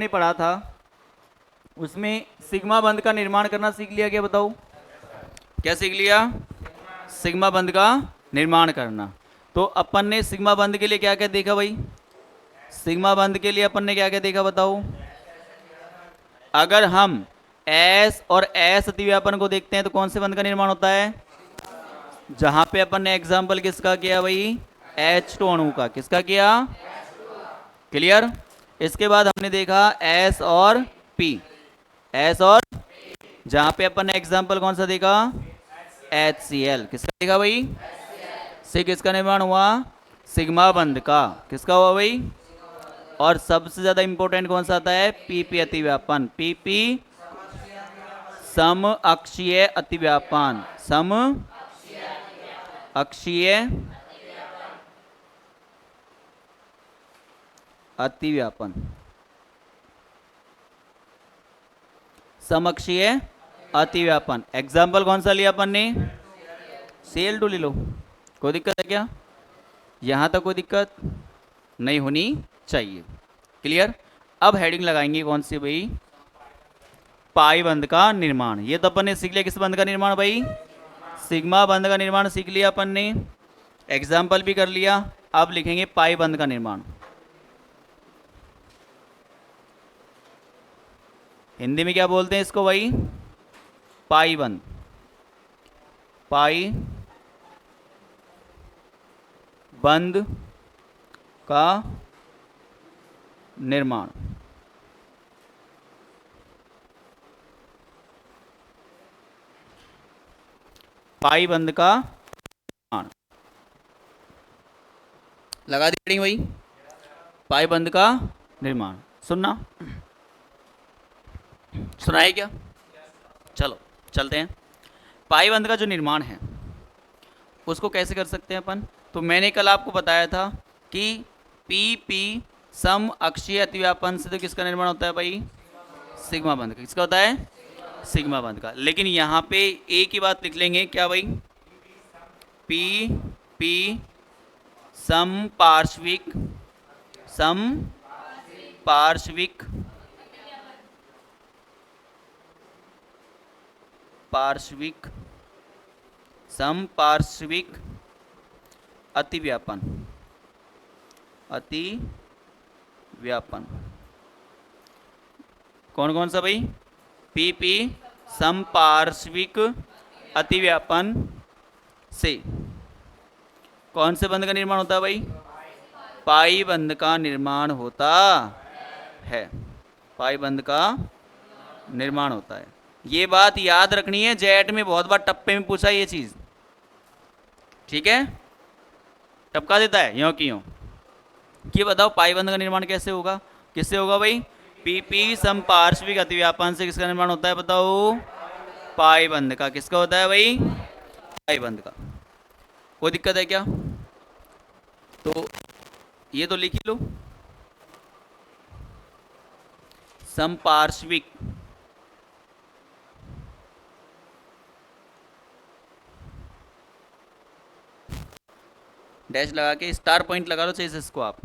ने पढ़ा था उसमें सिग्मा बंध का निर्माण करना सीख लिया क्या? बताओ क्या सीख लिया? सिग्मा बंध का निर्माण करना। तो अपन ने सिग्मा बंध के लिए क्या क्या देखा भाई? सिग्मा बंध के लिए अपन ने क्या क्या देखा बताओ? अगर हम एस और एस अतिव्यापन को देखते हैं तो कौन से बंध का निर्माण होता है? जहां पे अपन ने एग्जाम्पल किसका किया भाई? H2 अणु का। किसका किया? क्लियर। इसके बाद हमने देखा S और P। S और जहां पे अपन ने एग्जाम्पल कौन सा देखा? HCl। किसका देखा भाई? से किसका निर्माण हुआ? सिग्मा बंध का। किसका हुआ भाई? और सबसे ज्यादा इंपॉर्टेंट कौन सा आता है? PP अतिव्यापन। PP सम अक्षीय अतिव्यापन। सम अक्षीय अतिव्यापन। समअक्षीय अतिव्यापन। एग्जाम्पल कौन सा लिया अपन ने? Cl2 ले लो। कोई दिक्कत है क्या? यहां तक कोई दिक्कत नहीं होनी चाहिए। क्लियर। अब हेडिंग लगाएंगे कौन सी भाई? पाई बंध का निर्माण। ये तो अपन ने सीख लिया किस बंध का निर्माण भाई? सिग्मा बंध का निर्माण सीख लिया अपन ने, एग्जाम्पल भी कर लिया। अब लिखेंगे पाई बंध का निर्माण। हिंदी में क्या बोलते हैं इसको भाई? पाई बंध। पाई बंध का निर्माण। पाई बंध का निर्माण लगा दी भाई। पाई बंध का निर्माण सुनना, सुनाए क्या? चलो चलते हैं। पाई बंध का जो निर्माण है उसको कैसे कर सकते हैं अपन? तो मैंने कल आपको बताया था कि PP सम अक्षीय अतिव्यापन से तो किसका निर्माण होता है भाई? सिग्मा बंध का। किसका होता है? सिग्मा बंध का। लेकिन यहाँ पे एक ही बात लिख लेंगे क्या भाई? PP सम पार्श्विक समपार्श्विक अतिव्यापन। कौन कौन सा भाई? PP समपार्श्विक अतिव्यापन से कौन से बंध का निर्माण होता है भाई? पाई बंध का निर्माण होता है। पाई बंध का निर्माण होता है। ये बात याद रखनी है, जेट में बहुत बार टप्पे में पूछा ये चीज। ठीक है, टपका देता है यों की यों। ये बताओ पाई बंध का निर्माण कैसे होगा? किससे होगा भाई? PP समपार्श्विक अतिव्यापन से किसका निर्माण होता है बताओ? पाई बंध का। किसका होता है भाई? पाई बंध का। कोई दिक्कत है क्या? तो ये तो लिख ही लो, समपार्श्विक डैश लगा के स्टार पॉइंट लगा लो चाहिए इसको आप।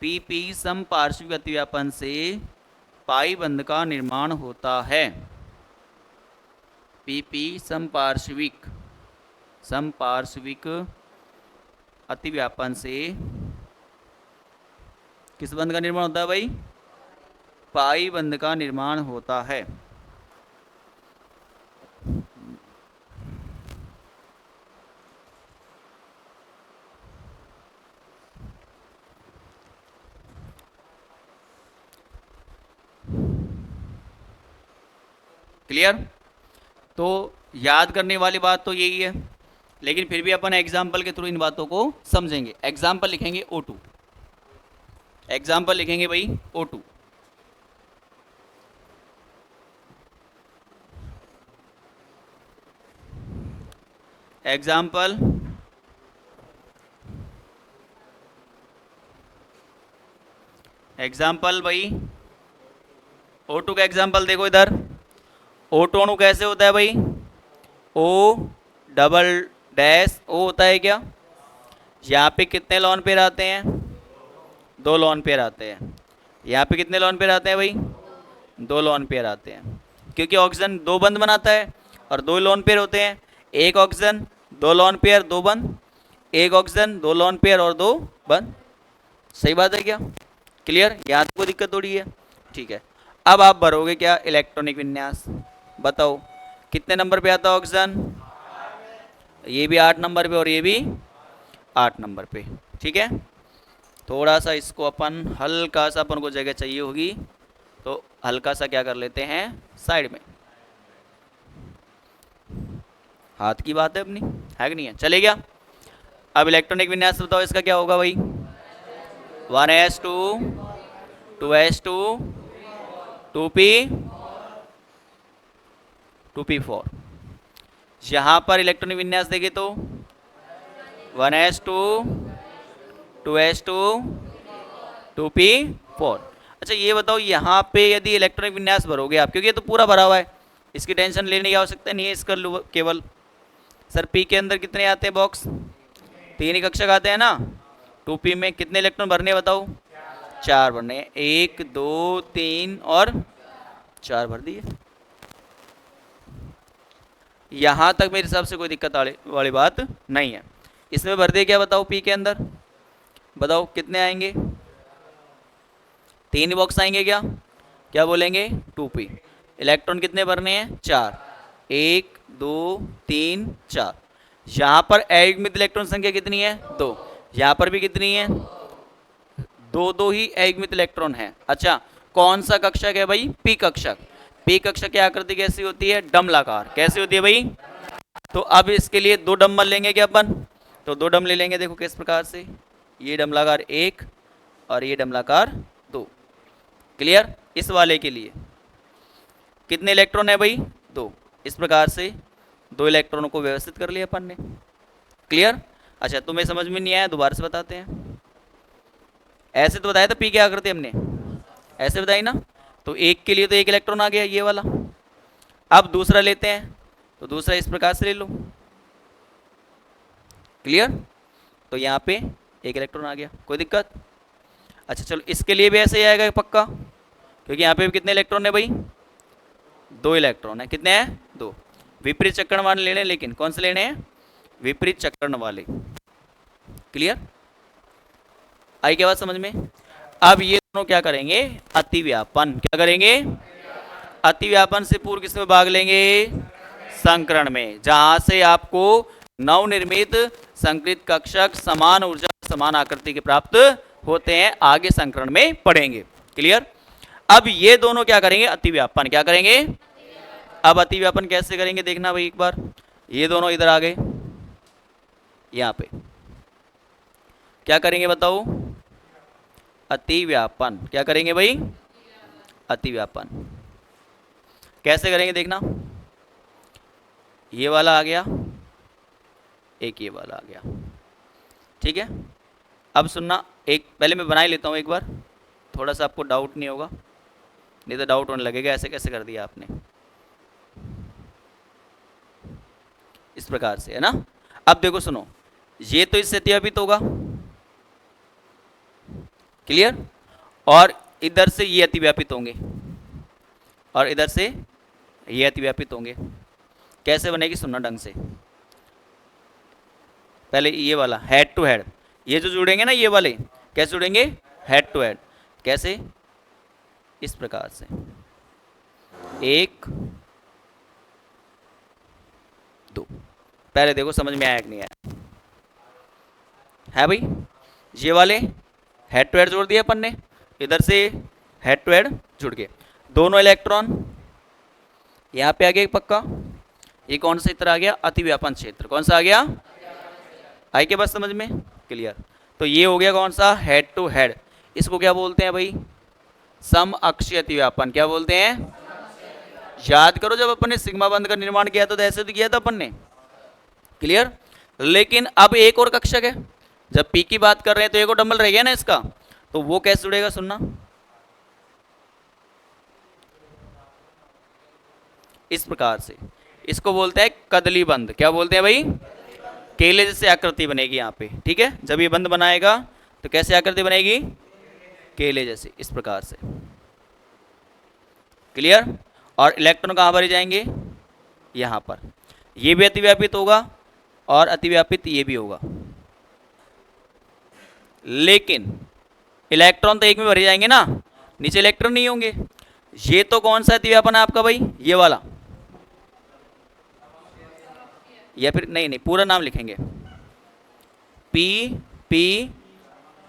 PP समपार्श्विक अतिव्यापन से पाई बंध का निर्माण होता है। PP समपार्श्विक अतिव्यापन से किस बंध का निर्माण होता है भाई? पाई बंध का निर्माण होता है। क्लियर। तो याद करने वाली बात तो यही है, लेकिन फिर भी अपन एग्जाम्पल के थ्रू इन बातों को समझेंगे। एग्जाम्पल लिखेंगे O2। एग्जाम्पल लिखेंगे भाई O2। एग्जाम्पल भाई O2 का एग्जाम्पल देखो इधर। O2 अणु कैसे होता है भाई? O डबल डैश O होता है क्या? यहाँ पे कितने लॉन पेयर आते हैं? 2 लॉन पेयर आते हैं। यहाँ पे कितने लोन पेयर आते हैं भाई? 2 लोन पेयर आते हैं, क्योंकि ऑक्सीजन 2 बंध बनाता है और 2 लोन पेयर होते हैं। एक ऑक्सीजन 2 लोन पेयर 2 बंध, एक ऑक्सीजन 2 लोन पेयर और 2 बंध। सही बात है क्या? क्लियर? यहाँ तो कोई दिक्कत थोड़ी है। ठीक है, अब आप भरोगे क्या? इलेक्ट्रॉनिक विन्यास। बताओ कितने नंबर पे आता है ऑक्सीजन? ये भी 8 नंबर पे और ये भी 8 नंबर पे। ठीक है, थोड़ा सा इसको अपन हल्का सा, अपन को जगह चाहिए होगी तो हल्का सा क्या कर लेते हैं, साइड में। हाथ की बात है अपनी, है कि नहीं है? चलेगा? अब इलेक्ट्रॉनिक विन्यास बताओ, इसका क्या होगा भाई? 1s2 2s2 2p 2p4। यहाँ पर इलेक्ट्रॉनिक विन्यास देखे तो 1s2 2s2 2p4। अच्छा ये बताओ, यहाँ पे यदि इलेक्ट्रॉनिक विन्यास भरोगे आप, क्योंकि ये तो पूरा भरा हुआ है, इसकी टेंशन लेने की आवश्यकता नहीं है, इसका केवल सर पी के अंदर कितने आते हैं बॉक्स? 3 ही कक्षक आते हैं ना। 2p में कितने इलेक्ट्रॉन भरने बताओ? 4 भरने। 1 2 3 और 4 भर दिए। यहाँ तक मेरे हिसाब से कोई दिक्कत वाली बात नहीं है। इसमें भर दिए क्या बताओ? पी के अंदर बताओ कितने आएंगे? 3 बॉक्स आएंगे क्या? क्या बोलेंगे? 2p। इलेक्ट्रॉन कितने भरने हैं? 4। 1 2 3 4। यहाँ पर अयुग्मित इलेक्ट्रॉन संख्या कितनी है? 2। यहाँ पर भी कितनी है? 2 ही अयुग्मित इलेक्ट्रॉन है। अच्छा, कौन सा कक्षक है भाई? पी कक्षक। पी कक्षक की आकृति कैसी होती है? डमलाकार। कैसी होती है भाई? तो अब इसके लिए 2 डम्बल लेंगे क्या अपन? तो 2 डम ले लेंगे। देखो किस प्रकार से, ये डमलाकार 1 और ये डमलाकार 2। क्लियर? इस वाले के लिए कितने इलेक्ट्रॉन है भाई? 2। इस प्रकार से 2 इलेक्ट्रॉनों को व्यवस्थित कर लिया अपन ने। क्लियर? अच्छा, तुम्हें समझ में नहीं आया, दोबारा से बताते हैं। ऐसे तो बताया था पी की आकृति हमने, ऐसे बताई ना। तो एक के लिए तो 1 इलेक्ट्रॉन आ गया, ये वाला। अब दूसरा लेते हैं, तो दूसरा इस प्रकार से ले लो। क्लियर? तो यहाँ पे 1 इलेक्ट्रॉन आ गया, कोई दिक्कत? अच्छा चलो, इसके लिए भी ऐसे ही आएगा पक्का, क्योंकि यहाँ पे भी कितने इलेक्ट्रॉन है भाई? 2 इलेक्ट्रॉन है। कितने हैं? 2। विपरीत चक्रण वाले लेने, लेकिन कौन से लेने हैं? विपरीत चक्रण वाले। क्लियर? आई क्या बात समझ में? अब ये दोनों क्या करेंगे? अतिव्यापन। क्या करेंगे? अतिव्यापन से पूर्व किसमें भाग लेंगे? संकरण में, जहां से आपको नवनिर्मित संकृत कक्षक समान ऊर्जा समान आकृति के प्राप्त होते हैं, आगे संकरण में पढ़ेंगे। क्लियर? अब ये दोनों क्या करेंगे? अतिव्यापन। क्या करेंगे? अब अतिव्यापन कैसे करेंगे देखना भाई एक बार। ये दोनों इधर आ गए, यहां पे क्या करेंगे बताओ? अतिव्यापन। क्या करेंगे भाई? अतिव्यापन। कैसे करेंगे देखना। ये वाला आ गया, एक ये वाला आ गया। ठीक है, अब सुनना, एक पहले मैं बना ही लेता हूं एक बार, थोड़ा सा आपको डाउट नहीं होगा, नहीं तो डाउट होने लगेगा ऐसे कैसे कर दिया आपने। इस प्रकार से है ना। अब देखो सुनो, ये तो इससे अतिव्यापित होगा। क्लियर? और इधर से ये अतिव्यापित होंगे और इधर से ये अतिव्यापित होंगे। कैसे बनेगी सुनना ढंग से। पहले ये वाला हेड टू हेड, ये जो जुड़ेंगे ना ये वाले, कैसे जुड़ेंगे? Head to head. कैसे? इस प्रकार से, 1 2। पहले देखो समझ में आया कि नहीं आया? है भाई? ये वाले हेड टू हेड जोड़ दिया अपन ने, इधर से हेड टू हेड जुड़ गए। दोनों इलेक्ट्रॉन यहाँ पे आ गया पक्का। ये कौन सा क्षेत्र आ गया? अतिव्यापन क्षेत्र। कौन सा आ गया? आई के बस समझ में? क्लियर? तो ये हो गया कौन सा? Head to head. इसको क्या बोलते हैं भाई? सम अक्षीय अतिव्यापन। क्या बोलते हैं? याद करो, जब अपन ने सिग्मा बंध का निर्माण किया था तो ऐसे तो किया था अपन ने। क्लियर? लेकिन अब एक और कक्षक है, जब पी की बात कर रहे हैं तो एक और डबल रह गया ना इसका, तो वो कैसे जुड़ेगा सुनना। इस प्रकार से, इसको बोलते हैं कदली बंध। क्या बोलते हैं भाई? केले जैसे आकृति बनेगी यहाँ पे। ठीक है, जब ये बंध बनाएगा तो कैसे आकृति बनेगी? केले जैसे, इस प्रकार से। क्लियर। और इलेक्ट्रॉन कहाँ भरे जाएंगे, यहाँ पर। ये भी अतिव्यापित होगा और अतिव्यापित ये भी होगा, लेकिन इलेक्ट्रॉन तो एक में भरे जाएंगे ना, नीचे इलेक्ट्रॉन नहीं होंगे। ये तो कौन सा अतिव्यापन है आपका भाई, ये वाला, या फिर नहीं नहीं पूरा नाम लिखेंगे, पी पी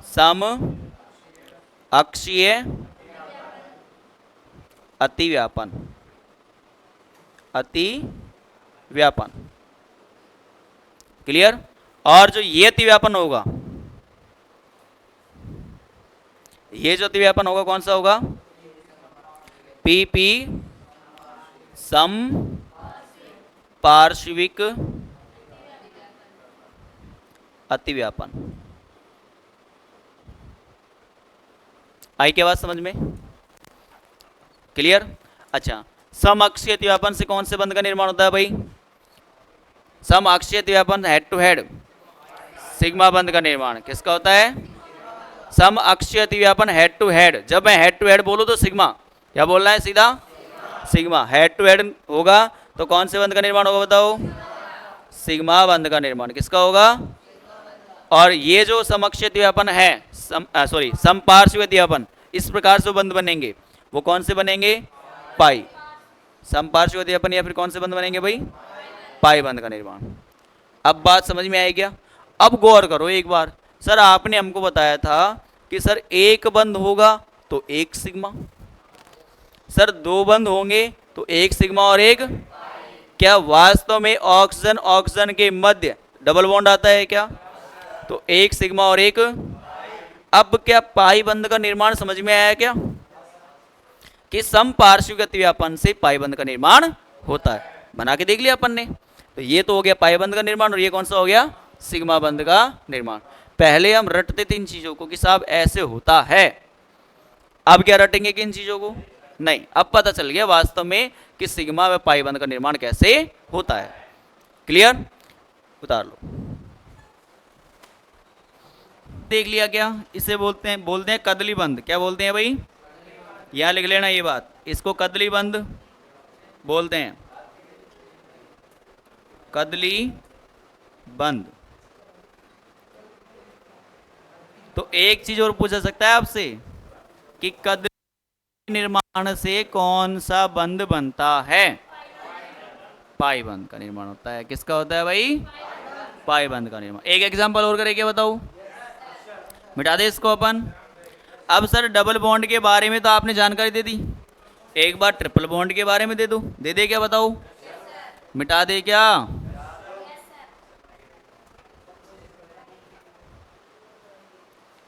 सम अक्षीय अतिव्यापन, अतिव्यापन। क्लियर। और जो ये अतिव्यापन होगा, ये जो अतिव्यापन होगा कौन सा होगा, पी पी सम पार्श्विक अतिव्यापन। आई क्या बात समझ में, क्लियर। अच्छा, समअक्षीय अतिव्यापन से कौन से बंध का निर्माण होता है भाई, समअक्षीय अतिव्यापन हेड टू हेड सिग्मा बंध का निर्माण किसका होता है, समअक्षीय अतिव्यापन हेड टू हेड। जब मैं हेड टू हेड बोलूं तो सिग्मा, क्या बोलना है सीधा, सिग्मा। हेड टू हेड होगा तो कौन से बंध का निर्माण होगा बताओ, सिग्मा बंध का निर्माण किसका होगा। और ये जो समअक्षीय अतिव्यापन है, समपार्श्विक अतिव्यापन, इस प्रकार से बंध बनेंगे, वो कौन से बनेंगे, पाई। समपार्श्विक अतिव्यापन या फिर कौन से बंध बनेंगे भाई, पाई बंध का निर्माण। अब बात समझ में आई क्या। अब गौर करो एक बार, सर आपने हमको बताया था कि सर एक बंध होगा तो एक सिग्मा, सर दो बंध होंगे तो एक सिग्मा और एक, क्या वास्तव में ऑक्सीजन ऑक्सीजन के मध्य डबल बॉन्ड आता है क्या, तो एक सिग्मा और एक। अब क्या पाई बंध का निर्माण समझ में आया क्या, कि समपार्श्विक अतिव्यापन से पाई बंध का निर्माण होता है, बना के देख लिया अपन ने। तो ये तो हो गया पाई बंध का निर्माण, और ये कौन सा हो गया, सिग्मा बंध का निर्माण। पहले हम रटते थे इन चीजों को कि साहब ऐसे होता है, अब क्या रटेंगे कि इन चीजों को नहीं, अब पता चल गया वास्तव में कि सिग्मा व पाई बंध का निर्माण कैसे होता है। क्लियर, उतार लो। देख लिया क्या, इसे बोलते हैं कदली बंध। क्या बोलते हैं भाई, यहां लिख लेना ये बात, इसको कदली बंध बोलते हैं, कदली बंध। तो एक चीज और पूछा सकता है आपसे कि कदली निर्माण से कौन सा बंध बनता है, पाई बंध का निर्माण होता है। किसका होता है भाई, पाई बंध का निर्माण। एक एग्जांपल और करके बताओ, मिटा दे इसको अपन। अब सर डबल बॉन्ड के बारे में तो आपने जानकारी दे दी, एक बार ट्रिपल बॉन्ड के बारे में दे दो, दे क्या बताओ, मिटा दे क्या,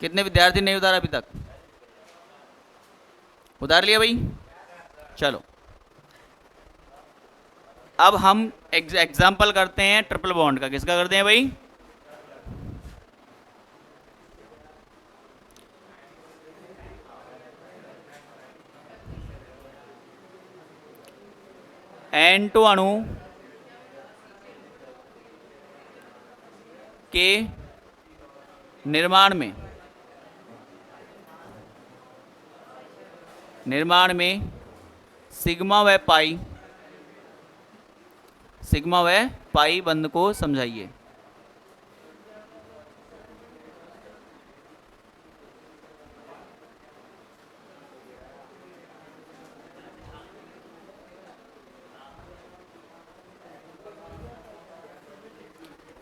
कितने विद्यार्थी नहीं उतारा अभी तक, उतार लिया भाई। चलो अब हम एग्जाम्पल करते हैं ट्रिपल बॉन्ड का। किसका करते हैं भाई, N2 अणु के निर्माण में सिग्मा व पाई बंध को समझाइए।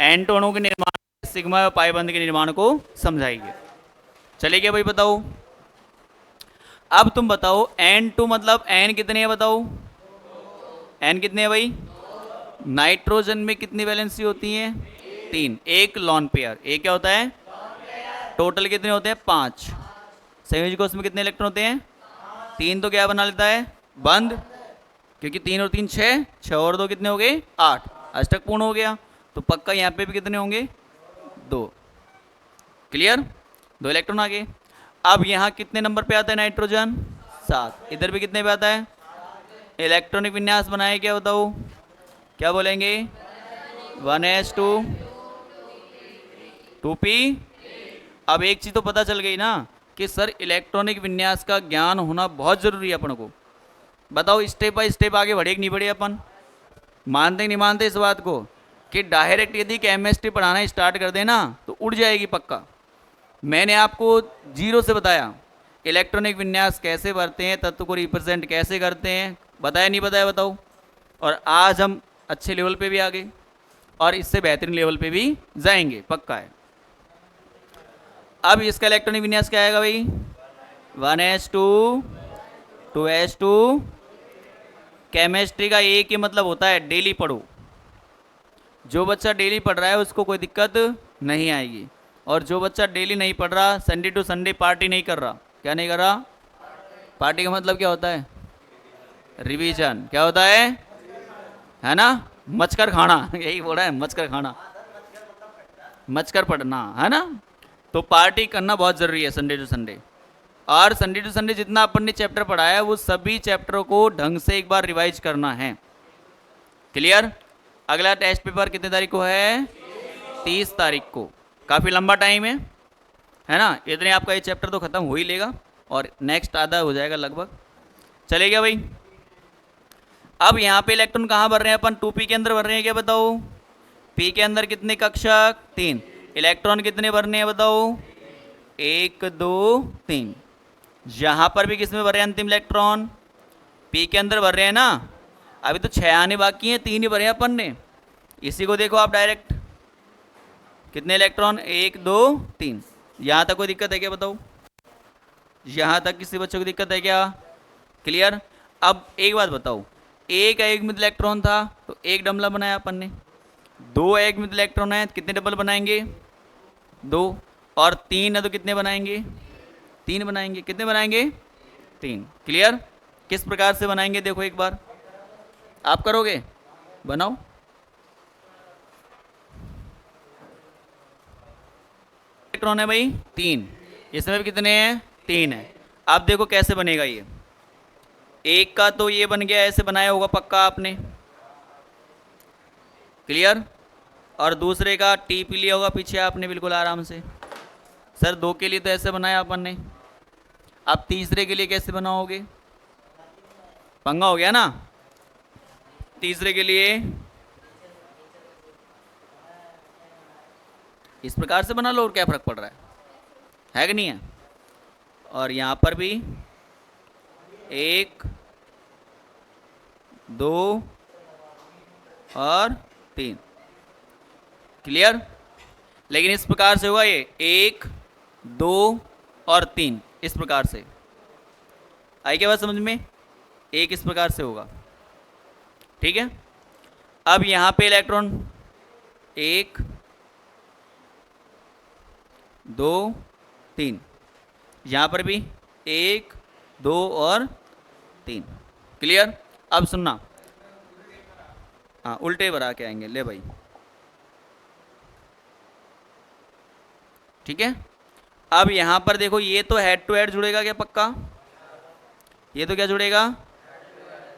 N2 अणु के निर्माण सिग्मा व पाई बंध के निर्माण को समझाइए। चलेगा भाई बताओ। अब तुम बताओ N2 मतलब N कितने हैं बताओ, N कितने हैं भाई, नाइट्रोजन में कितनी वैलेंसी होती है, 3, एक लॉन पेयर, एक क्या होता है, टोटल कितने होते हैं 5। संयोजी कोष में कितने इलेक्ट्रॉन होते हैं, 3, तो क्या बना लेता है बंध, क्योंकि 3 और 3 6, 6 और 2 कितने हो गए 8, अष्टक पूर्ण हो गया। तो पक्का यहाँ पे भी कितने होंगे 2। क्लियर, 2 इलेक्ट्रॉन आ गए। अब यहाँ कितने नंबर पे आता है नाइट्रोजन, 7। इधर भी कितने पे आता है, इलेक्ट्रॉनिक विन्यास बनाए क्या बताओ, क्या बोलेंगे 1s2 2p। अब एक चीज तो पता चल गई ना कि सर इलेक्ट्रॉनिक विन्यास का ज्ञान होना बहुत ज़रूरी है अपन को। बताओ स्टेप बाय स्टेप आगे बढ़े कि नहीं बढ़े अपन? मानते नहीं मानते इस बात को कि डायरेक्ट यदि केमिस्ट्री पढ़ाना स्टार्ट कर देना तो उड़ जाएगी पक्का। मैंने आपको जीरो से बताया इलेक्ट्रॉनिक विन्यास कैसे बढ़ते हैं, तत्व को रिप्रेजेंट कैसे करते हैं, बताया नहीं बताया बताओ। और आज हम अच्छे लेवल पे भी आ गए और इससे बेहतरीन लेवल पे भी जाएंगे, पक्का है। अब इसका इलेक्ट्रॉनिक विन्यास क्या आएगा भाई? 1s2 2s2। केमिस्ट्री का एक ही मतलब होता है डेली पढ़ो। जो बच्चा डेली पढ़ रहा है उसको कोई दिक्कत नहीं आएगी, और जो बच्चा डेली नहीं पढ़ रहा, संडे टू संडे पार्टी नहीं कर रहा, क्या नहीं कर रहा? पार्टी का मतलब क्या होता है? रिवीजन। क्या होता है ना? मचकर खाना यही बोला है, मचकर खाना, मचकर पढ़ना, है ना? तो पार्टी करना बहुत ज़रूरी है संडे टू संडे। और संडे टू संडे जितना अपन ने चैप्टर पढ़ाया है वो सभी चैप्टरों को ढंग से एक बार रिवाइज करना है। क्लियर? अगला टेस्ट पेपर कितने तारीख को है? 30 तारीख को। काफ़ी लंबा टाइम है ना? इतने आपका ये चैप्टर तो ख़त्म हो ही लेगा और नेक्स्ट आधा हो जाएगा लगभग। चलेगा भाई? अब यहाँ पे इलेक्ट्रॉन कहाँ भर रहे हैं अपन? 2p के अंदर भर रहे हैं, क्या बताओ? p के अंदर कितने कक्षक? 3। इलेक्ट्रॉन कितने भरने हैं बताओ? 1 2 3। यहाँ पर भी किस में भर रहे हैं अंतिम इलेक्ट्रॉन? p के अंदर भर रहे हैं ना। अभी तो 6 आने बाकी हैं, 3 ही भरे हैं अपन ने। इसी को देखो आप डायरेक्ट, कितने इलेक्ट्रॉन? 1 2 3। यहाँ तक कोई दिक्कत है क्या बताओ? यहाँ तक किसी बच्चों को दिक्कत है क्या? क्लियर? अब एक बात बताओ, एक एकमित इलेक्ट्रॉन था तो एक डबल बनाया अपन ने, 2 एकमित इलेक्ट्रॉन है कितने डबल बनाएंगे? 2। और 3 है तो कितने बनाएंगे? 3 बनाएंगे। कितने बनाएंगे? 3। क्लियर? किस प्रकार से बनाएंगे देखो एक बार, आप करोगे? बनाओ। इलेक्ट्रॉन है भाई 3, इसमें भी कितने हैं? 3 है। अब देखो कैसे बनेगा ये। एक का तो ये बन गया, ऐसे बनाया होगा पक्का आपने। क्लियर? और दूसरे का टी पी लिया होगा पीछे आपने बिल्कुल आराम से। सर 2 के लिए तो ऐसे बनाया अपन ने, अब तीसरे के लिए कैसे बनाओगे? पंगा हो गया ना। तीसरे के लिए इस प्रकार से बना लो, और क्या फर्क पड़ रहा है कि नहीं है? और यहाँ पर भी 1 2 और 3। क्लियर? लेकिन इस प्रकार से होगा ये 1 2 और 3, इस प्रकार से। आई क्या बात समझ में? एक इस प्रकार से होगा, ठीक है। अब यहाँ पे इलेक्ट्रॉन 1 2 3, यहाँ पर भी 1 2 और 3। क्लियर? अब सुनना, हाँ उल्टे भरा के आएंगे, ले भाई, ठीक है। अब यहाँ पर देखो ये तो हेड टू हेड जुड़ेगा क्या पक्का? ये तो क्या जुड़ेगा?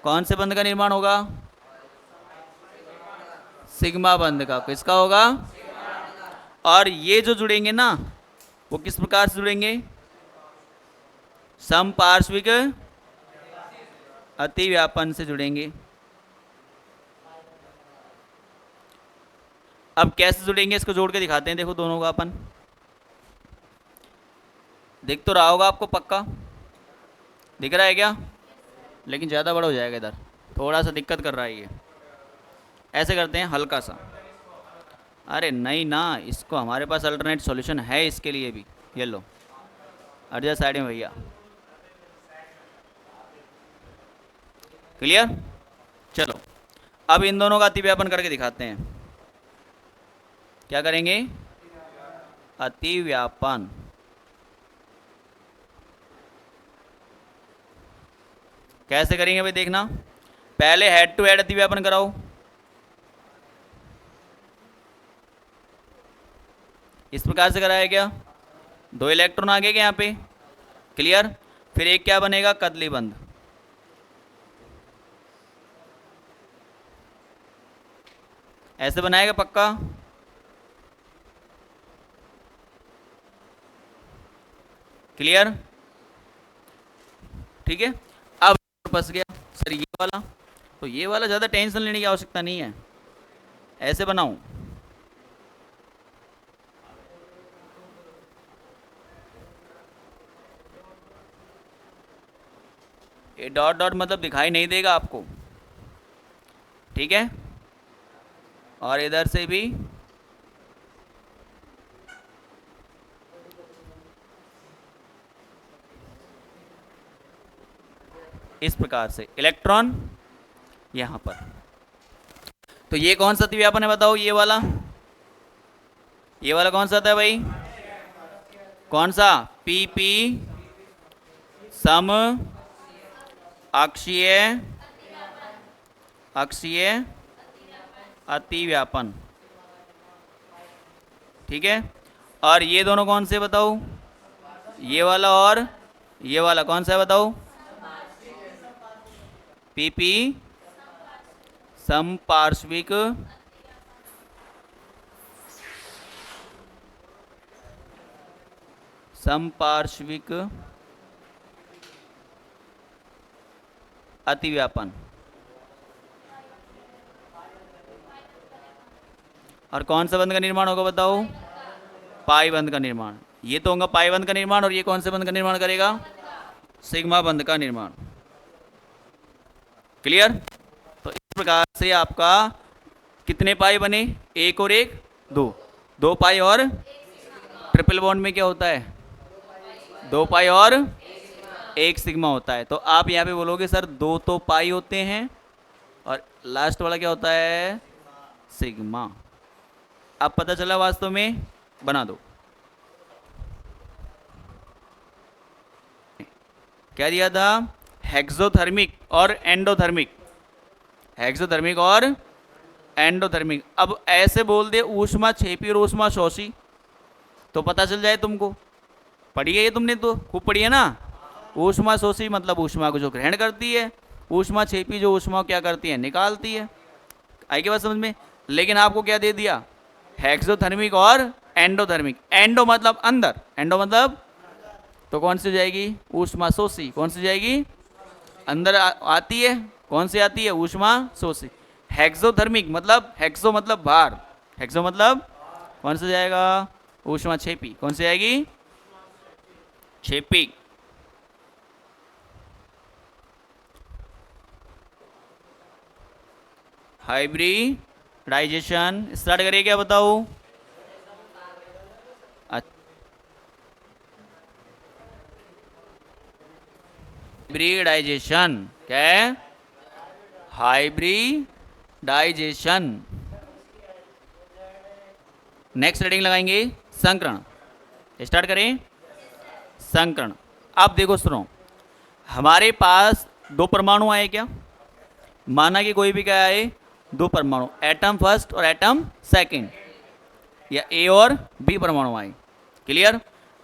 कौन से बंध का निर्माण होगा? सिग्मा बंध का। किसका होगा? और ये जो जुड़ेंगे ना वो किस प्रकार से जुड़ेंगे? समपार्श्विक अतिव्यापन से जुड़ेंगे। अब कैसे जुड़ेंगे इसको जोड़ के दिखाते हैं, देखो दोनों का अपन। दिख तो रहा होगा आपको पक्का, दिख रहा है क्या? लेकिन ज़्यादा बड़ा हो जाएगा इधर, थोड़ा सा दिक्कत कर रहा है ये। ऐसे करते हैं हल्का सा, अरे नहीं ना, इसको हमारे पास अल्टरनेट सॉल्यूशन है इसके लिए भी। ये लो, हट जा साइड में भैया। क्लियर? चलो अब इन दोनों का अतिव्यापन करके दिखाते हैं। क्या करेंगे? अतिव्यापन। कैसे करेंगे भाई देखना, पहले हेड टू हेड अतिव्यापन कराओ। इस प्रकार से कराया क्या? 2 इलेक्ट्रॉन आ गए क्या यहाँ पे? क्लियर? फिर एक क्या बनेगा? कदली बंध। ऐसे बनाएगा पक्का? क्लियर? ठीक है। अब फंस गया सर ये वाला, तो ये वाला ज़्यादा टेंशन लेने की आवश्यकता नहीं है, ऐसे बनाऊं, ये डॉट डॉट मतलब दिखाई नहीं देगा आपको, ठीक है। और इधर से भी इस प्रकार से इलेक्ट्रॉन यहां पर। तो ये कौन सा अतिव्यापन है बताओ? ये वाला कौन सा था भाई? कौन सा? पीपी सम अक्षीय अतिव्यापन, ठीक है। और ये दोनों कौन से बताओ? ये वाला और ये वाला कौन सा है बताओ? पीपी समपार्श्विक अतिव्यापन। और कौन सा बंध का निर्माण होगा बताओ? पाई बंध का निर्माण। ये तो होगा पाई बंध का निर्माण, और ये कौन से बंध का निर्माण करेगा? सिग्मा बंध का निर्माण। क्लियर? तो इस प्रकार से आपका कितने पाई बने? एक और एक, दो पाई, और ट्रिपल बॉन्ड में क्या होता है? 2 पाई और 1 सिग्मा होता है। तो आप यहाँ पे बोलोगे सर 2 तो पाई होते हैं और लास्ट वाला क्या होता है? सिग्मा। अब पता चला वास्तव में, बना दो। क्या दिया था? हेक्सोथर्मिक और एंडोथर्मिक, हेक्सोथर्मिक और एंडोथर्मिक। अब ऐसे बोल दे ऊष्मा छेपी और ऊष्मा शोषी, तो पता चल जाए तुमको। पढ़ी है ये तुमने, तो खूब पढ़ी है ना। ऊष्मा शोषी मतलब ऊष्मा को जो ग्रहण करती है, ऊष्मा छेपी जो ऊष्मा क्या करती है? निकालती है। आई की बात समझ में? लेकिन आपको क्या दे दिया? हेक्सोथर्मिक और एंडोथर्मिक। एंडो मतलब अंदर, एंडो मतलब तो कौन सी हो जाएगी? ऊष्मा शोषी। कौन सी जाएगी? अंदर आती है। कौन सी आती है? ऊष्मा शोषी। हेक्सोथर्मिक मतलब, हेक्सो मतलब बाहर, हेक्सो मतलब कौन सा जाएगा? ऊष्मा छेपी। कौन सी आएगी? छेपी। हाइब्रिडाइजेशन स्टार्ट करिए, क्या बताओ? हाइब्रिडाइजेशन क्या है? हाइब्रिडाइजेशन। नेक्स्ट रीडिंग लगाएंगे संकरण। स्टार्ट करें संकरण। अब देखो सुनो, हमारे पास 2 परमाणु आए क्या? माना कि कोई भी क्या आए? 2 परमाणु, एटम फर्स्ट और एटम सेकंड, या ए और बी परमाणु आए। क्लियर?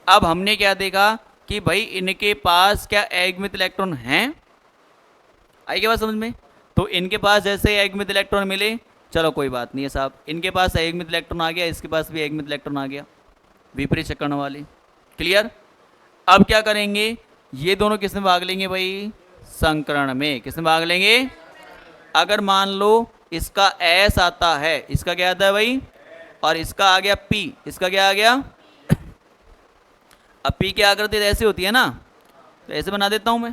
अब हमने क्या देखा कि भाई इनके पास क्या एकमित इलेक्ट्रॉन हैं? आई क्या बात समझ में? तो इनके पास जैसे एकमित इलेक्ट्रॉन मिले, चलो कोई बात नहीं है साहब, इनके पास एकमित इलेक्ट्रॉन आ गया, इसके पास भी एकमित इलेक्ट्रॉन आ गया, विपरीत चक्रण वाली। क्लियर? अब क्या करेंगे? ये दोनों किसमें भाग लेंगे भाई? संकरण में। किसमें भाग लेंगे? अगर मान लो इसका एस आता है, इसका क्या आता है भाई? और इसका आ गया पी, इसका क्या आ गया? अब पी की आकृति ऐसे होती है ना, तो ऐसे बना देता हूं मैं।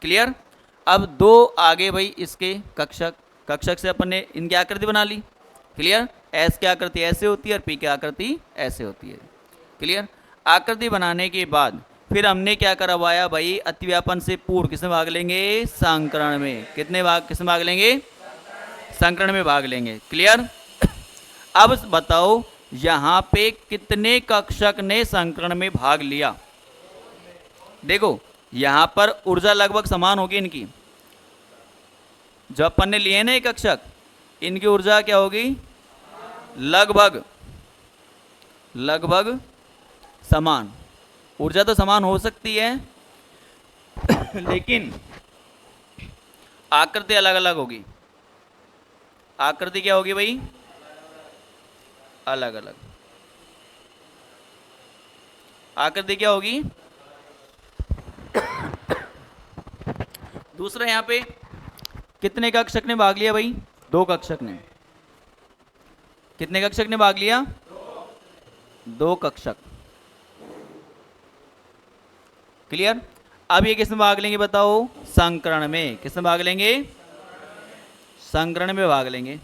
क्लियर? अब 2 आगे भाई इसके कक्षक, कक्षक से अपन ने इनकी आकृति बना ली। क्लियर? एस की आकृति ऐसे होती है और पी की आकृति ऐसे होती है। क्लियर? आकृति बनाने के बाद फिर हमने क्या करवाया भाई? अतिव्यापन से पूर्व किसमें भाग लेंगे? संकरण में। कितने भाग, किसमें भाग लेंगे? संकरण में भाग लेंगे। क्लियर? अब बताओ यहां पे कितने कक्षक ने संकरण में भाग लिया? देखो यहां पर ऊर्जा लगभग समान होगी इनकी। जो अपन ने लिए ना एक कक्षक, इनकी ऊर्जा क्या होगी? लगभग समान। ऊर्जा तो समान हो सकती है लेकिन आकृति अलग अलग होगी। आकृति क्या होगी भाई? अलग अलग। आकृति क्या होगी? दूसरा यहाँ पे कितने कक्षक ने भाग लिया भाई? 2 कक्षक ने। कितने कक्षक ने भाग लिया? 2 कक्षक। क्लियर? अब ये किस में भाग लेंगे बताओ? संकरण में। किस में भाग लेंगे? संकरण में भाग लेंगे।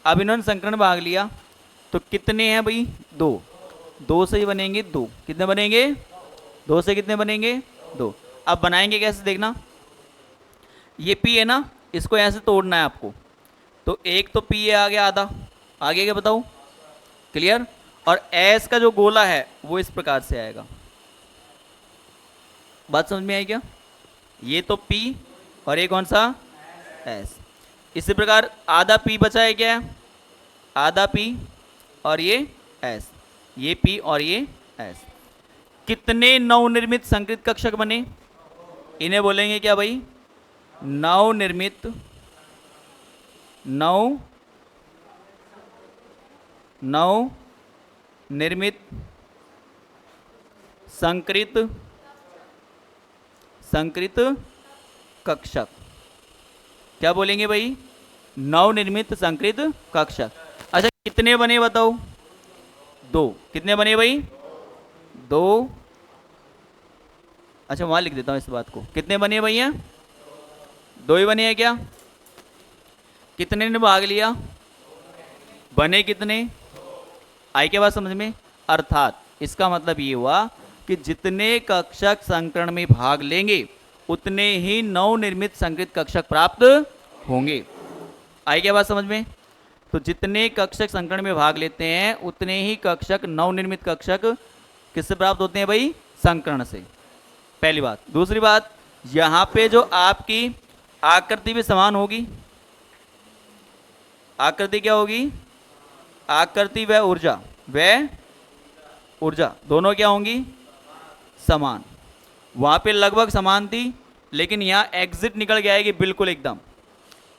अब इन्होंने संकरण में भाग लिया तो कितने हैं भाई? 2। 2 से ही बनेंगे 2। कितने बनेंगे? 2 से कितने बनेंगे? 2। अब बनाएंगे कैसे देखना। ये P है ना, इसको ऐसे तोड़ना है आपको। तो एक तो P है, आ गया आधा। आगे क्या बताऊं? क्लियर? और S का जो गोला है वो इस प्रकार से आएगा। बात समझ में आई क्या? ये तो P और ये कौन सा? S। इसी प्रकार आधा P बचा है क्या? आधा P और ये S। ये P और ये S। कितने नवनिर्मित संकृत कक्षक बने? इन्हें बोलेंगे क्या भाई? नवनिर्मित संकृत कक्षक। क्या बोलेंगे भाई? नवनिर्मित संकृत कक्षक। अच्छा कितने बने बताओ? 2। कितने बने भाई? 2। अच्छा वहां लिख देता हूं इस बात को। कितने बने भैया? 2 ही बने हैं क्या? कितने ने भाग लिया? बने कितने? आई क्या बात समझ में? अर्थात इसका मतलब ये हुआ कि जितने कक्षक संकरण में भाग लेंगे उतने ही नवनिर्मित संकृत कक्षक प्राप्त होंगे। आई क्या बात समझ में? तो जितने कक्षक संकरण में भाग लेते हैं उतने ही कक्षक नवनिर्मित कक्षक किससे प्राप्त होते हैं भाई? संकरण से। पहली बात। दूसरी बात, यहां पे जो आपकी आकृति भी समान होगी। आकृति क्या होगी? आकृति व ऊर्जा दोनों क्या होंगी? समान। वहां पे लगभग समान थी लेकिन यहां एग्जिट निकल के आएगी बिल्कुल एकदम।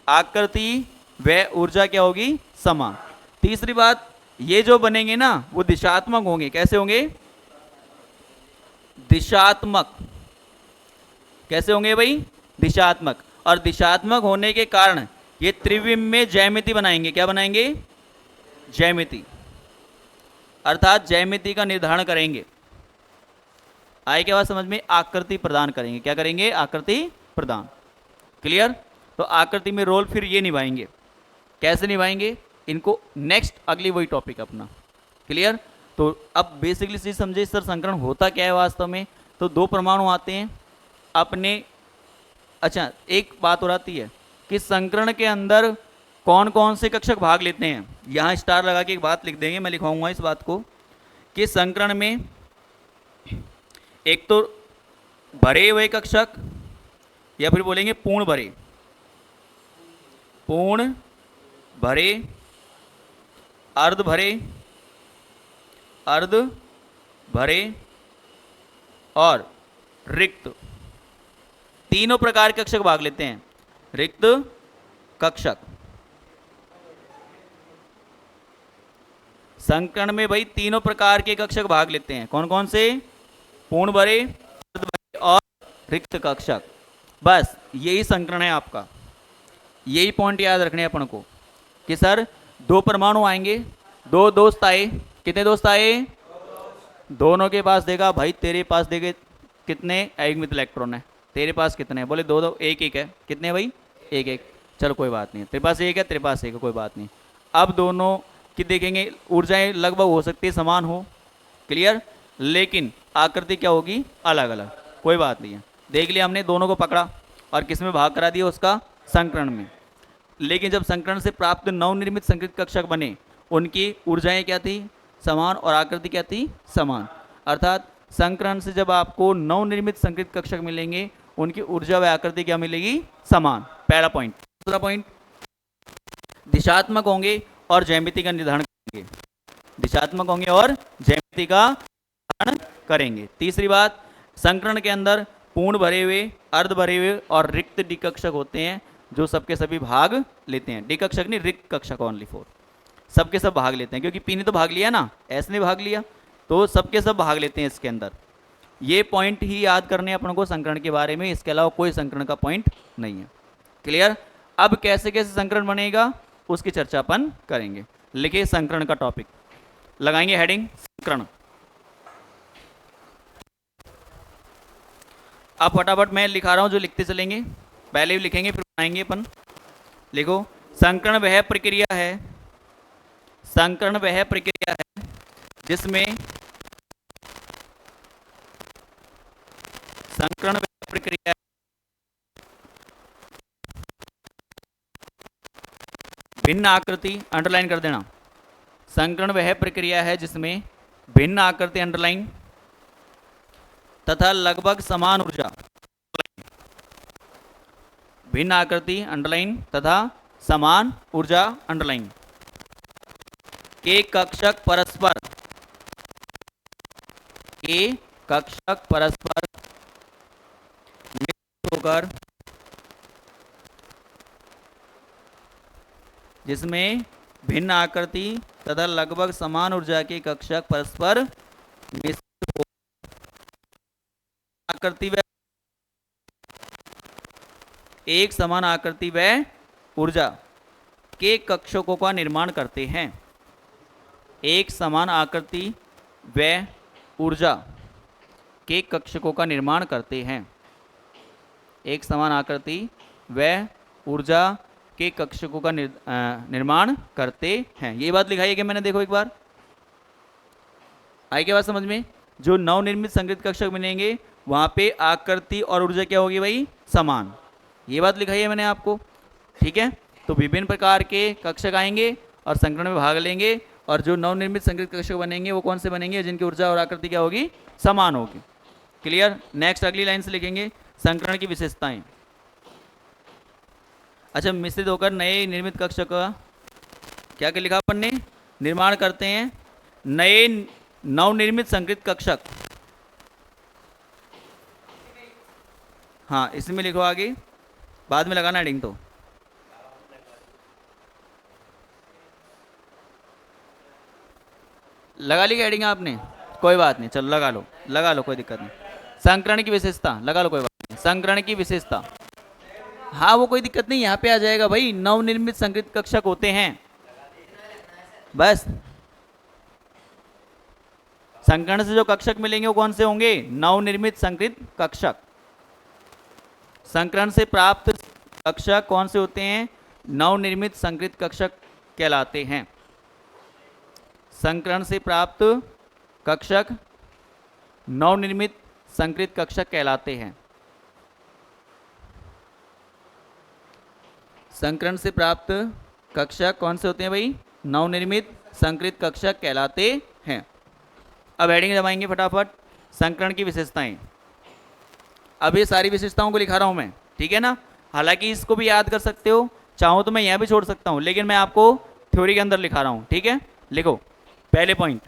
आकृति व ऊर्जा क्या होगी? समान। तीसरी बात, ये जो बनेंगे ना वो दिशात्मक होंगे। कैसे होंगे? दिशात्मक। कैसे होंगे भाई? दिशात्मक। और दिशात्मक होने के कारण ये त्रिविम में ज्यामिति बनाएंगे। क्या बनाएंगे? ज्यामिति। अर्थात ज्यामिति का निर्धारण करेंगे। आए क्या बात समझ में? आकृति प्रदान करेंगे। क्या करेंगे? आकृति प्रदान। क्लियर? तो आकृति में रोल फिर ये निभाएंगे। कैसे निभाएंगे? इनको नेक्स्ट अगली वही टॉपिक अपना। क्लियर? तो अब बेसिकली चीज समझे सर संकरण होता क्या है वास्तव में। तो 2 परमाणु आते हैं अपने। अच्छा एक बात और आती है कि संकरण के अंदर कौन कौन से कक्षक भाग लेते हैं। यहाँ स्टार लगा के एक बात लिख देंगे, मैं लिखवाऊंगा इस बात को कि संकरण में एक तो भरे हुए कक्षक या फिर बोलेंगे पूर्ण भरे, अर्ध भरे और रिक्त, तीनों प्रकार के कक्षक भाग लेते हैं। रिक्त कक्षक संकरण में भाई तीनों प्रकार के कक्षक भाग लेते हैं। कौन कौन से? पूर्ण भरे, अर्ध भरे और रिक्त कक्षक। बस यही संकरण है आपका। यही पॉइंट याद रखने अपन को कि सर 2 परमाणु आएंगे, 2 दोस्त आए। कितने दोस्त आए? दोनों के पास देखा भाई तेरे पास देखे कितने एकमित इलेक्ट्रॉन है, तेरे पास कितने हैं? बोले 2 1 1 है। कितने भाई? 1 1। चलो कोई बात नहीं, तेरे पास 1 है, तेरे पास 1 है, कोई बात नहीं। अब दोनों की देखेंगे ऊर्जाएं लगभग हो सकती है समान हो। क्लियर? लेकिन आकृति क्या होगी? अलग अलग। कोई बात नहीं है। देख लिया हमने, दोनों को पकड़ा और किस में भाग करा दिया? उसका संकरण में। लेकिन जब संकरण से प्राप्त नवनिर्मित संकृत कक्षक बने उनकी ऊर्जाएं क्या थी? समान। और आकृति क्या थी? समान। अर्थात संकरण से जब आपको नवनिर्मित संकृत कक्षक मिलेंगे उनकी ऊर्जा व आकृति क्या मिलेगी? समान। पहला पॉइंट। दूसरा पॉइंट, दिशात्मक होंगे और ज्यामिति का निर्धारण करेंगे। दिशात्मक होंगे और ज्यामिति का निर्धारण करेंगे। तीसरी बात, संकरण के अंदर पूर्ण भरे हुए, अर्ध भरे हुए और रिक्त डी कक्षक होते हैं जो सबके सभी भाग लेते हैं। डी कक्षक नहीं, रिक्त कक्षक ओनली 4। सबके सब भाग लेते हैं क्योंकि पी ने तो भाग लिया ना, एस ने भाग लिया, तो सबके सब भाग लेते हैं इसके अंदर। ये पॉइंट ही याद करने अपन को संकरण के बारे में, इसके अलावा कोई संकरण का पॉइंट नहीं है। क्लियर? अब कैसे कैसे संकरण बनेगा उसकी चर्चा अपन करेंगे। लिखिए संकरण का टॉपिक, लगाएंगे हेडिंग संकरण। अब फटाफट मैं लिखा रहा हूं, जो लिखते चलेंगे, पहले भी लिखेंगे फिर बनाएंगे अपन। लिखो, संकरण वह प्रक्रिया है, संकरण वह प्रक्रिया है जिसमें, संकरण वह प्रक्रिया भिन्न आकृति, अंडरलाइन कर देना, संकरण वह प्रक्रिया है जिसमें भिन्न आकृति, अंडरलाइन, तथा लगभग समान ऊर्जा, भिन्न आकृति, अंडरलाइन, तथा समान ऊर्जा, अंडरलाइन, के कक्षक परस्पर, के कक्षक परस्पर मिश्रित होकर, जिसमें भिन्न आकृति तथा लगभग समान ऊर्जा के कक्षक परस्पर मिश्रित हो, आकृति व एक समान आकृति व ऊर्जा के कक्षकों का निर्माण करते हैं। एक समान आकृति व ऊर्जा के कक्षकों का निर्माण करते हैं। एक समान आकृति व ऊर्जा के कक्षकों का निर्माण करते हैं। ये बात लिखाई है कि मैंने, देखो एक बार आई के बात समझ में। जो नवनिर्मित संकृत कक्षक बनेंगे वहां पे आकृति और ऊर्जा क्या होगी भाई? समान। ये बात लिखाई है मैंने आपको, ठीक है। तो विभिन्न प्रकार के कक्षक आएंगे और संकरण में भाग लेंगे, और जो नवनिर्मित संकृत कक्षक बनेंगे वो कौन से बनेंगे? जिनकी ऊर्जा और आकृति क्या होगी? समान होगी। क्लियर? नेक्स्ट अगली लाइन से लिखेंगे संकरण की विशेषताएं। अच्छा, मिश्रित होकर नए निर्मित कक्षक का क्या क्या लिखा अपन ने? निर्माण करते हैं नए नवनिर्मित संकृत कक्षक। हाँ, इसमें लिखो आगे, बाद में लगाना हेडिंग। तो लगा ली हेडिंग आपने? कोई बात नहीं, चलो लगा लो, लगा लो, कोई दिक्कत नहीं। संकरण की विशेषता लगा लो, कोई बात नहीं। संकरण की विशेषता, हाँ वो कोई दिक्कत नहीं, यहाँ पे आ जाएगा भाई। नवनिर्मित संकृत कक्षक होते हैं, बस। संकरण से जो कक्षक मिलेंगे वो कौन से होंगे? नवनिर्मित संकृत कक्षक। संकरण से प्राप्त कक्षक कौन से होते हैं? नवनिर्मित संकृत कक्षक कहलाते हैं। संकरण से प्राप्त कक्षक नवनिर्मित संकृत कक्षक कहलाते हैं। संकरण से प्राप्त कक्षक कौन से होते हैं भाई? नवनिर्मित संकृत कक्षक कहलाते हैं। अब हेडिंग दबाएंगे फटाफट, संकरण की विशेषताएं। अब ये सारी विशेषताओं को लिखा रहा हूं मैं, ठीक है ना। हालांकि इसको भी याद कर सकते हो, चाहो तो मैं यहां भी छोड़ सकता हूं, लेकिन मैं आपको थ्योरी के अंदर लिखा रहा हूं, ठीक है। लिखो पहले पॉइंट,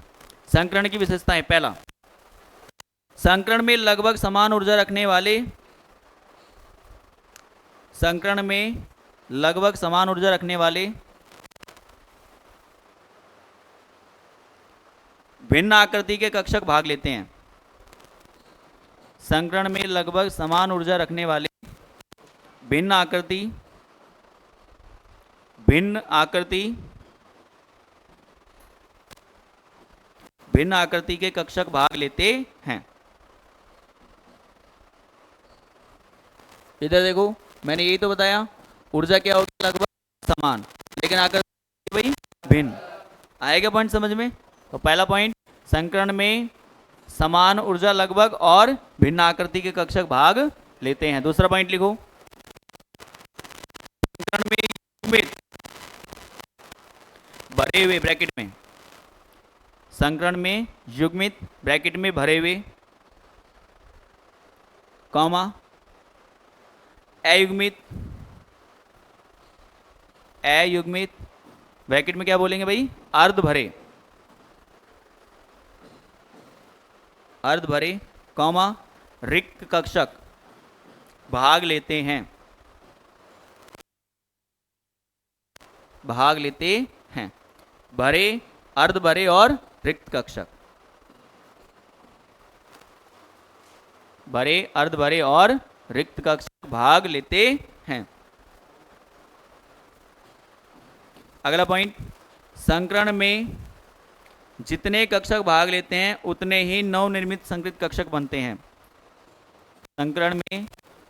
संकरण की विशेषताएं। पहला, संकरण में लगभग समान ऊर्जा रखने वाले, संकरण में लगभग समान ऊर्जा रखने वाले भिन्न आकृति के कक्षक भाग लेते हैं। संकरण में लगभग समान ऊर्जा रखने वाले भिन्न आकृति भिन्न आकृति के कक्षक भाग लेते हैं। इधर देखो, मैंने यही तो बताया, ऊर्जा क्या होगी? लगभग समान, लेकिन आकृति भाई भिन्न। आएगा पॉइंट समझ में? तो पहला पॉइंट, संकरण में समान ऊर्जा लगभग और भिन्न आकृति के कक्षक भाग लेते हैं। दूसरा पॉइंट लिखो, संकरण में युग्मित भरे हुए, ब्रैकेट में, संकरण में युग्मित ब्रैकेट में भरे हुए, कॉमा, अयुग्मित ब्रैकेट में क्या बोलेंगे भाई? अर्ध भरे, अर्ध भरे, कॉमा, रिक्त कक्षक भाग लेते हैं, भाग लेते हैं। भरे, अर्ध भरे और रिक्त कक्षक। भरे, अर्ध भरे और रिक्त कक्षक भाग लेते हैं। अगला पॉइंट, संकरण में जितने कक्षक भाग लेते हैं उतने ही नवनिर्मित संकृत कक्षक बनते हैं। संकरण में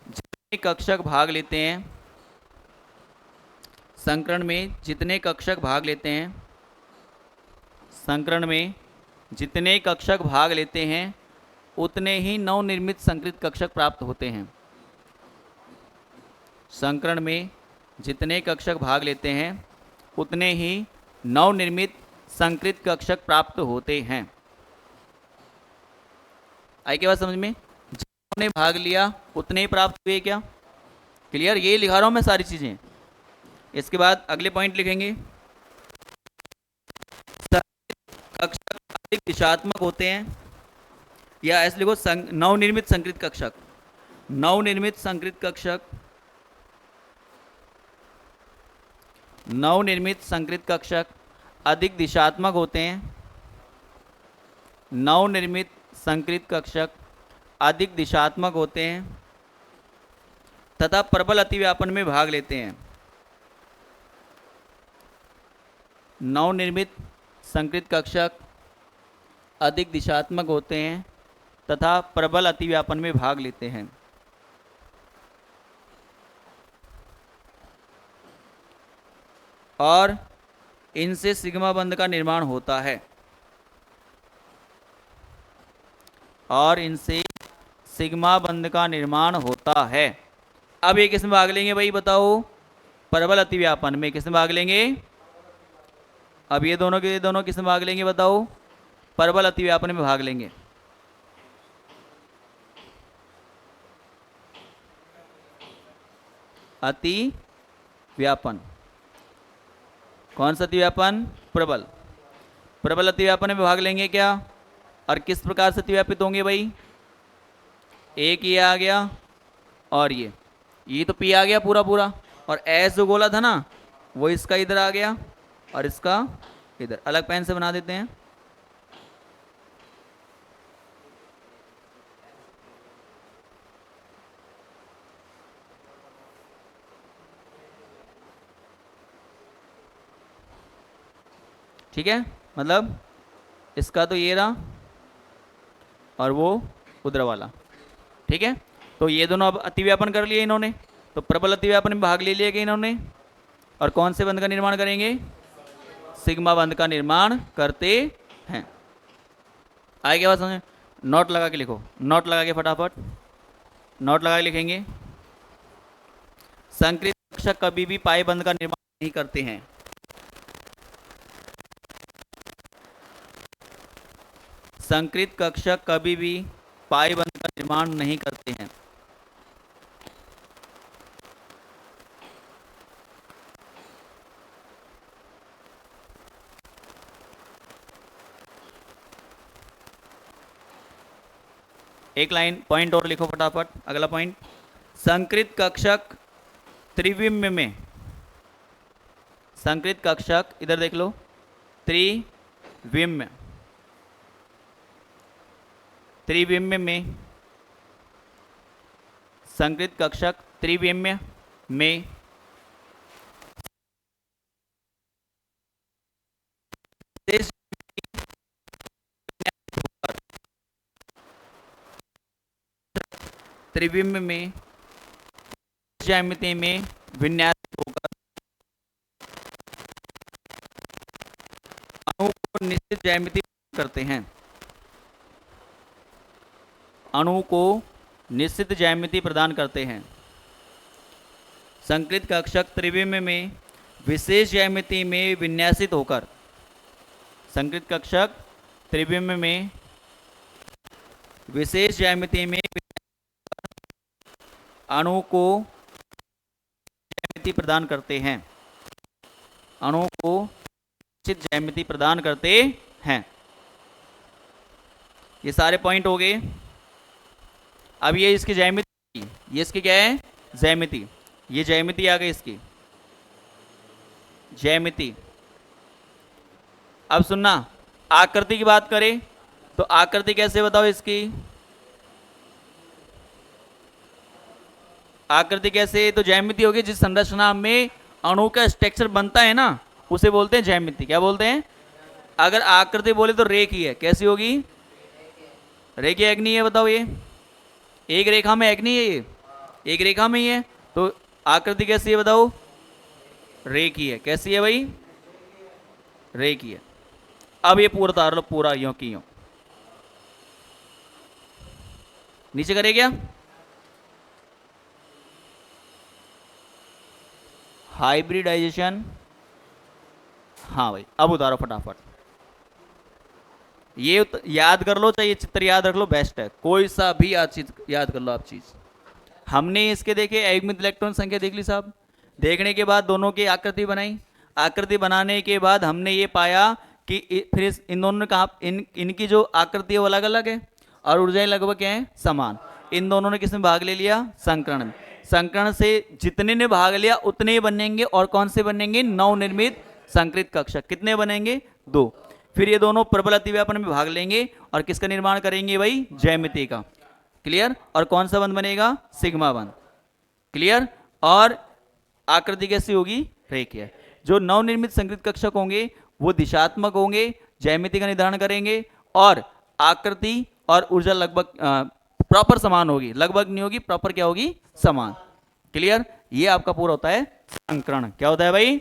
जितने कक्षक भाग लेते हैं, संकरण में जितने कक्षक भाग लेते हैं, संकरण में जितने कक्षक भाग लेते हैं उतने ही नवनिर्मित संकृत कक्षक प्राप्त होते हैं। संकरण में जितने कक्षक भाग लेते हैं उतने ही नवनिर्मित संकृत कक्षक प्राप्त होते हैं। आई के बात समझ में? जितने भाग लिया उतने ही प्राप्त हुए। क्या क्लियर? ये लिखा रहा हूं मैं सारी चीजें। इसके बाद अगले पॉइंट लिखेंगे, कक्षक अधिक दिशात्मक होते हैं, या ऐसे लिखो नवनिर्मित संकृत कक्षक। नवनिर्मित संकृत कक्षक, नवनिर्मित संकृत कक्षक अधिक दिशात्मक होते हैं। नवनिर्मित संकृत कक्षक अधिक दिशात्मक होते हैं तथा प्रबल अतिव्यापन में भाग लेते हैं। नवनिर्मित संकृत कक्षक अधिक दिशात्मक होते हैं तथा प्रबल अतिव्यापन में भाग लेते हैं। और इनसे सिग्मा बंध का निर्माण होता है। और इनसे सिग्मा बंध का निर्माण होता है। अब ये किस में भाग लेंगे भाई बताओ? प्रबल अतिव्यापन में। किस में भाग लेंगे? अब ये दोनों के दोनों किस में भाग लेंगे बताओ? प्रबल अतिव्यापन में भाग लेंगे। अति व्यापन। कौन सा अतिव्यापन? प्रबल। प्रबल अतिव्यापन में भाग लेंगे क्या? और किस प्रकार से अतिव्यापित होंगे भाई? एक ये आ गया और ये तो पी आ गया पूरा पूरा, और एस जो गोला था ना वो इसका इधर आ गया और इसका इधर। अलग पेन से बना देते हैं। ठीक है, मतलब इसका तो ये रहा और वो उधर वाला। ठीक है, तो ये दोनों अब अतिव्यापन कर लिए इन्होंने, तो प्रबल अतिव्यापन में भाग ले लिया कि इन्होंने। और कौन से बंध का निर्माण करेंगे? सिग्मा बंध का निर्माण करते हैं। आए क्या बात समझ? नोट लगा के लिखो, नोट लगा के फटाफट नोट लगा के लिखेंगे। संकृत कक्षक कभी भी पाए बंध का निर्माण नहीं करते हैं। संकृत कक्षक कभी भी पाए बंध का निर्माण नहीं करते हैं। एक लाइन पॉइंट और लिखो फटाफट। अगला पॉइंट, संकृत कक्षक त्रिविम्य में, संकृत कक्षक इधर देख लो, त्रिविम्य, त्रिविम्य में, संकृत कक्षक त्रिविम्य में त्रिविम्य में ज्यामिति में विन्यासित होकर अणु को निश्चित ज्यामिति करते हैं। अणु को निश्चित ज्यामिति प्रदान करते हैं। संकृत कक्षक त्रिविम्य में विशेष ज्यामिति में विन्यासित होकर, संकृत कक्षक त्रिविम्य में विशेष ज्यामिति में अणु को ज्यामिति प्रदान करते हैं। अणु को निश्चित ज्यामिति प्रदान करते हैं। ये सारे पॉइंट हो गए। अब ये इसकी ज्यामिति, ये इसकी क्या है? ज्यामिति। ये ज्यामिति आ गई इसकी ज्यामिति। अब सुनना, आकृति की बात करें तो आकृति कैसे बताओ इसकी? आकृति कैसे, तो ज्यामिति होगी जिस संरचना में अणु का स्ट्रक्चर बनता है ना, उसे बोलते हैं ज्यामिति। क्या बोलते हैं? अगर आकृति बोले तो रेखीय है। कैसी होगी? रेखीय है कि नहीं है बताओ? ये एक रेखा में है कि नहीं है? ये एक रेखा में ही है, तो आकृति कैसी है बताओ? रेखीय है। कैसी है भाई? रेखीय। अब ये पूरा तार लो, पूरा यूं की यूं नीचे करे क्या? हाइब्रिडाइजेशन। हाँ भाई, अब उतारो फटाफट। ये याद कर लो, चाहे चित्र याद रख लो, बेस्ट है। कोई सा भी चीज याद कर लो आप चीज। हमने इसके देखे युग्मित इलेक्ट्रॉन संख्या देख ली साहब। देखने के बाद दोनों की आकृति बनाई। आकृति बनाने के बाद हमने ये पाया कि फिर इन दोनों ने कहा इनकी जो आकृति है वो अलग अलग है और ऊर्जाएं लगभग क्या है? समान। इन दोनों ने किसमें भाग ले लिया? संकरण में। संकरण से जितने ने भाग लिया उतने ही बनेंगे। और कौन से बनेंगे? नवनिर्मित संकृत कक्षक। कितने बनेंगे? 2। फिर ये दोनों प्रबल अतिव्यापन में भाग लेंगे और किसका निर्माण करेंगे भाई? ज्यामिति का। क्लियर? और कौन सा बंध बनेगा? सिग्मा बंध। क्लियर? और आकृति कैसी होगी? रेखीय। जो नवनिर्मित संकृत कक्षक होंगे वो दिशात्मक होंगे, ज्यामिति का निर्धारण करेंगे और आकृति और ऊर्जा लगभग प्रॉपर समान होगी। लगभग नहीं होगी, प्रॉपर क्या होगी? समान। क्लियर? ये आपका पूरा होता है संकरण। क्या होता है भाई?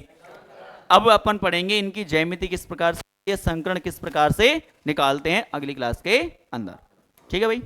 अब अपन पढ़ेंगे इनकी ज्यामिति किस प्रकार से, ये संकरण किस प्रकार से निकालते हैं अगली क्लास के अंदर। ठीक है भाई?